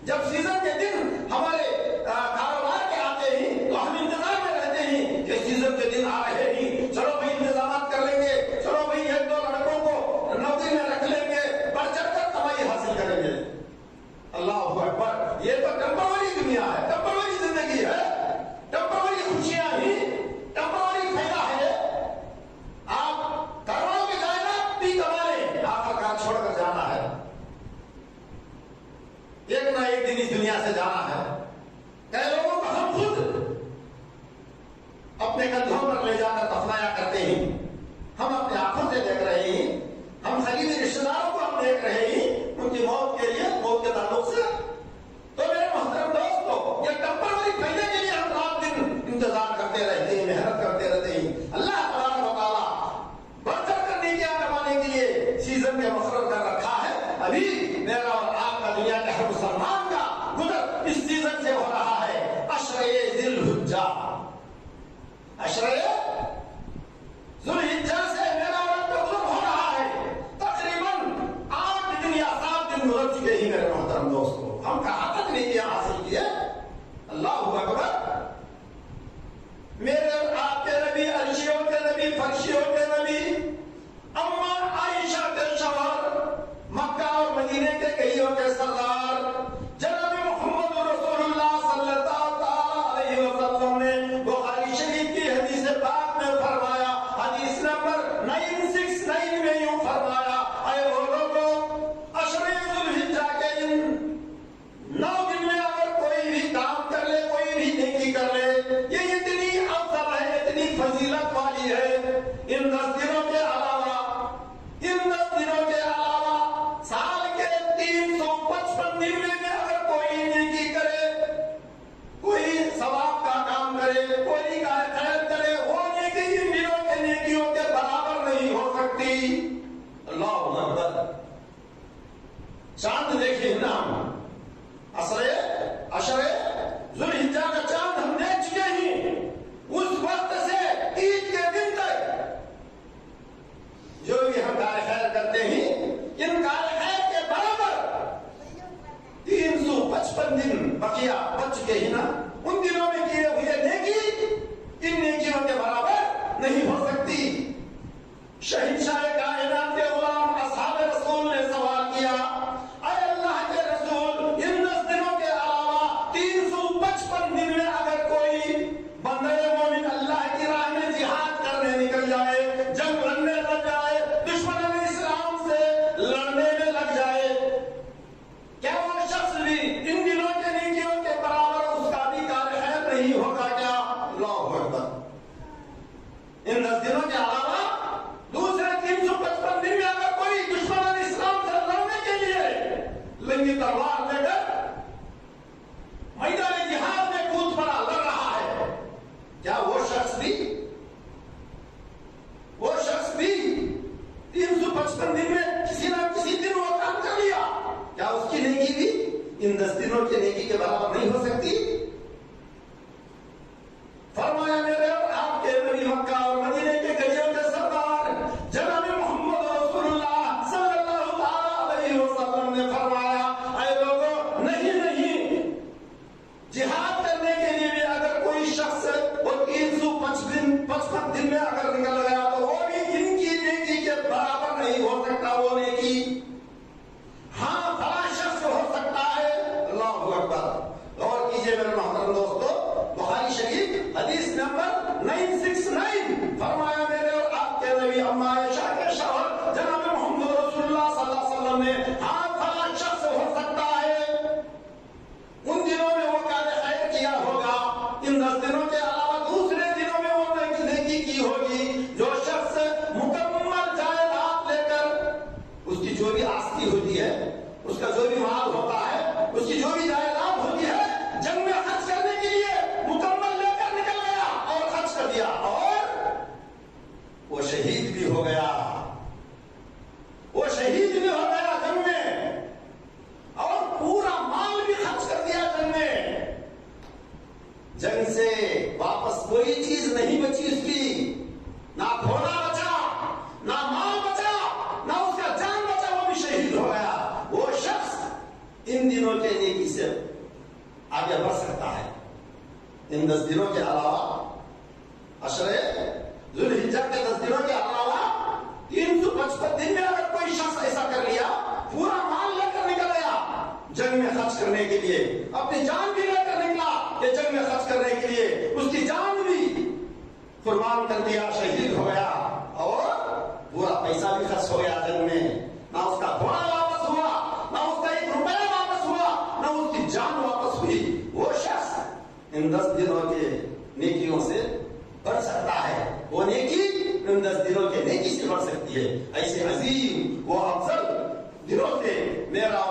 جب سیزن کے دن ہمارے کاروبار کے آتے ہیں تو ہم انتظار میں رہتے ہیں کہ سیزن کے دن آ رہے ہیں، چلو بھائی انتظامات کر لیں گے، چلو بھائی ایک دو لڑکوں کو نوکری میں رکھ لیں گے، بڑھ چڑھ کر کمائی حاصل کریں گے۔ اللہ اکبر، یہ تو ٹیمپرری دنیا ہے، ٹیمپرری زندگی ہے، ٹیمپرری خوشیاں ہی، ٹیمپرری فائدہ ہے۔ آپ کروڑوں کے جائیداد بھی کما لیں، آخر کار چھوڑ کر جانا ہے، ایک نہ ایک دن اس دنیا سے جانا ہے۔ کئی لوگوں کو ہم خود اپنے کندھوں پر لے جا کر دفنایا کرتے ہیں، ہم اپنے آنکھوں سے دیکھ رہے ہیں، ہم قریبی رشتے داروں کو ہم دیکھ رہے ہیں ان کی موت کے لیے، موت کے تعلق سے۔ تو میرے محترم دوستو، یہ ٹیمپرری فائدے کے لیے ہم رات دن انتظار کرتے رہتے ہیں، محنت کرتے رہتے ہیں۔ اللہ تبارک و تعالیٰ بڑھ چڑھ کر نیکیاں کمانے کے لیے سیزن میں مقرر کر رکھا ہے۔ ابھی میرا اور آپ کا، دنیا کے ہر مسلمان کا گزر اس سیزن سے ہو رہا ہے۔ عشرے ذی الحجہ، عشرے ذی الحجہ سے میرا اور آپ کا گزر ہو رہا ہے۔ تقریباً 8 دن یا 7 دن گزر چکے ہی میرے محترم دوستو۔ ہم کہاں تک نیکیاں حاصل کیے؟ اللہ اکبر۔ میرے اور آپ کے نبی، عرشیوں کے نبی، فرشیوں کے نبی، اما عائشہ کے شوہر، مکہ اور مدینے کے کئیوں کے سردار جناب محمد رسول اللہ صلی اللہ علیہ وسلم نے بخاری شریف کی حدیث پاک میں فرمایا، حدیث نمبر 969 میں یوں فرمایا، اے وہ لوگوں، عشرے ذی الحجہ کے ان 9 دن میں اگر کوئی بھی کام کر لے، کوئی بھی نیکی کر لے، یہ اتنی افضل ہے، اتنی فضیلت والی ہے۔ ان 10 دنوں کے علاوہ، ان 10 دنوں کے علاوہ سال کے 355 دن میں اگر کوئی نیکی کرے، کوئی ثواب کا کام کرے، کوئی خیر کرے، وہ نیکی ان دنوں کے نیکیوں کے برابر نہیں ہو سکتی۔ اللہ اکبر۔ چاند دیکھیں نا، ہم عشرے ذی الحجہ کا چاند ہم دیکھ چکے ہیں۔ اس وقت سے عید کے دن تک جو بھی ہم کار خیر کرتے ہیں، ان کار خیر کے برابر 355 دن بقیہ بچ چکے ہیں نا، ان دنوں میں کیے ہوئے نیکی ان نیکیوں کے برابر نہیں ہو سکتی۔ شہنشاہ کائنات کے غلام اصحاب رسول نے سوال کیا، اے اللہ کے رسول، ان 10 دنوں کے علاوہ 355 دن میں اگر کوئی بندہ مومن اللہ کی راہ میں جہاد کرنے نکل جائے، جنگ لڑنے لگ جائے، دشمنان اسلام سے لڑنے میں لگ جائے، کیا وہ شخص بھی ان دنوں کے نیکیوں کے برابر اس کا بھی کار خیر نہیں ہوگا کیا؟ اللہ اکبر۔ ان 10 دنوں کے علاوہ دوسرے 355 دن میں اگر کوئی دشمنان اسلام سے لڑنے کے لیے لنگی تلوار لے کر میدان جہاد میں کود پڑا، لڑ رہا ہے، کیا وہ شخص بھی 355 دن میں کسی نہ کسی دن وہ کام کر لیا، کیا اس کی نیکی بھی ان 10 دنوں کی نیکی کے برابر نہیں ہو سکتی؟ فرمایا میرے اور آپ کے نبی، مکہ اور مدینے کے گلیوں کے سردار جناب محمد رسول اللہ صلی اللہ علیہ وسلم نے فرمایا، اے لوگوں، نہیں، جہاد کرنے کے لیے بھی اگر کوئی شخص وہ 355 دن میں اگر نکل گیا تو وہ بھی ان کی نیکی کے برابر نہیں ہو سکتا۔ وہ نیکی ہاں فلاں شخص ہو سکتا ہے۔ اللہ اکبر۔ غور کیجئے میرے محترم دوستو، بخاری شریف حدیث نمبر 969 فرمایا میرے اور آپ کے نبی، اما عائشہ کے شوہر جناب محمد رسول اللہ صلی اللہ علیہ وسلم نے ہاں فلاں شخص ہو سکتا ہے، ان دنوں میں وہ کار خیر کیا ہوگا، ان 10 دنوں کے علاوہ دوسرے دنوں میں وہ نیکی کی ہوگی۔ جو شخص مکمل جائیداد لے کر، اس کی جو بھی آستی ہوتی ہے، اس کا جو بھی مال ہوتا ہے، اس کی جو بھی جائیداد ہوتی ہے، جنگ میں خرچ کرنے کے لیے مکمل لے کر نکل گیا اور خرچ کر دیا، اور وہ شہید بھی ہو گیا، وہ شہید بھی ہو گیا جنگ میں، اور پورا مال بھی خرچ کر دیا جنگ میں۔ جنگ سے واپس کوئی چیز نہیں بچی اس کی، نہ گھوڑا بچا، نہ مال بچا، نہ اس کا جان بچا، وہ بھی شہید ہو گیا۔ وہ شخص ان دنوں کے نیکی سے آگے بڑھ سکتا ہے. ان 10 دنوں کے علاوہ عشرے ذوالحجہ کے 10 دنوں کے علاوہ 355 دن میں اگر کوئی شخص ایسا کر لیا, پورا مال لے کر نکل گیا جنگ میں خرچ کرنے کے لیے, اپنی جان بھی لے کر نکلا کہ جنگ میں خرچ کرنے کے لیے, اس کی جان بھی قربان کر دیا, شہید ہو گیا, اور پورا پیسہ بھی خرچ ہو گیا جنگ میں, نہ اس کا گھوڑا واپس ہوا, نہ اس کا 1 روپیہ واپس ہوا, نہ اس کی جان واپس ہوئی. وہ شخص ان 10 دنوں کے نیکیوں سے بڑھ سکتا ہے. وہ نیکی ان 10 دنوں کے نیکی سے بڑھ سکتی ہے. ایسے عظیم و افضل دنوں سے میرا